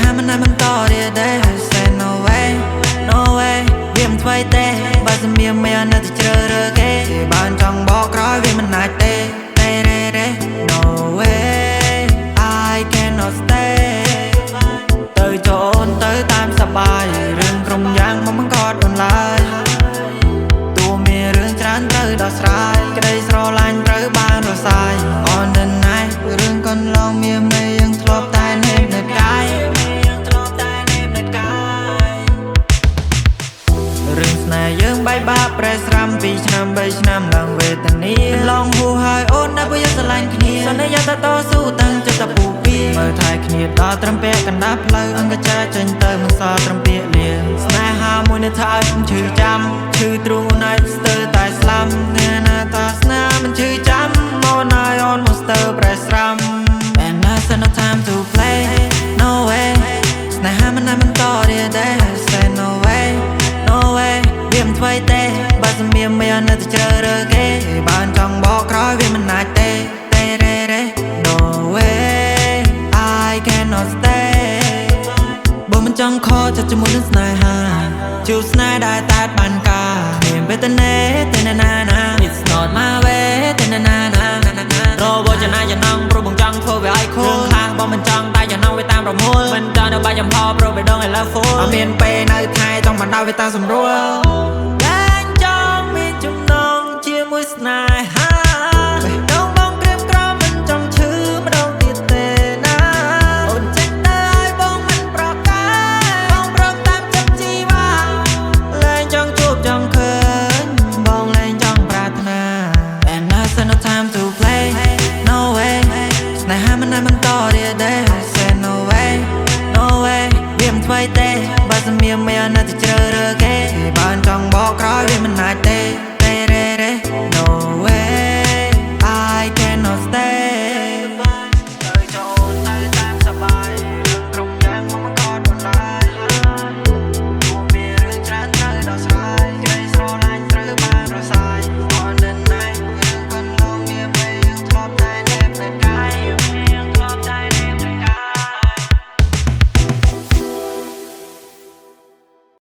ហាមិនណាមិនតរៀទេ I say no way no way វាមិនថ្មីទេបើសម្ភារមាននៅតែជ្រើរើគេបានចង់បកក្រោយវាមិនណាច់ទេ no way I cannot stay ទៅចូលទៅតាមសប្បាយរឿងក្រុមយ៉ាងមកបង្កត់អនឡាញតួមានរឿងច្រើនត្រូវដោះស្រាយក្តីស្រឡាញ់ត្រូវបានរសាយ On the night រឿងកន្លងមានមេយើងធ្លាប់តែនេបនៅកាយរឿងស្នេហ៍យើងបែកបាក់ប្រែស្រាំ2ឆ្នាំ3ឆ្នាំឡើងវេទនាឡងហួរហើយអូនណាព្រោះយើងស្រឡាញ់គ្នាសន្យាតស៊ូតាំងចិត្តតែពូពីមើលថែគ្នាដល់ត្រឹមពាក់កណ្ដាលផ្លូវអង្គចាចេញទៅមិនសល់ត្រឹមពាក្យលាស្នេហាមួយនៅថាឲ្យខ្ញុំឈឺចាំឈឺទ្រូងណាច់ស្ទើរតែស្លាប់អ្នកណាតាស្នាមិនឈឺចាំមកណាយអូនមកស្ទើរប្រែស្រាំ And that's no time to play no way ស្នេហាមិនណាមិនតរៀទេ I say no way no way វាមិនថ្មីទេបើសម្ភារមាននៅតែជ្រើរើគេបានចង់បកក្រោយវាមិនណាច់ទេ no way I cannot stay បើមិនចង់ខកចិត្តជាមួយនឹងស្នេហាជួបស្នេហ៍ដែលតែបានការមានវេទនាទេណាណា It's not my way ទេណាណារវល់ចំណាយចំណងព្រោះបងចង់ធ្វើវាឲ្យខូលខាងបងមិនចង់តែចំណងវាតាមប្រមូលមិនចង់នៅបាច់ចំហព្រោះបេះដូង I love full អត់មានពេលនៅថែចង់បណ្ដោយវាតាមសម្រួលតែចង់មានចំណងជាមួយស្នេហា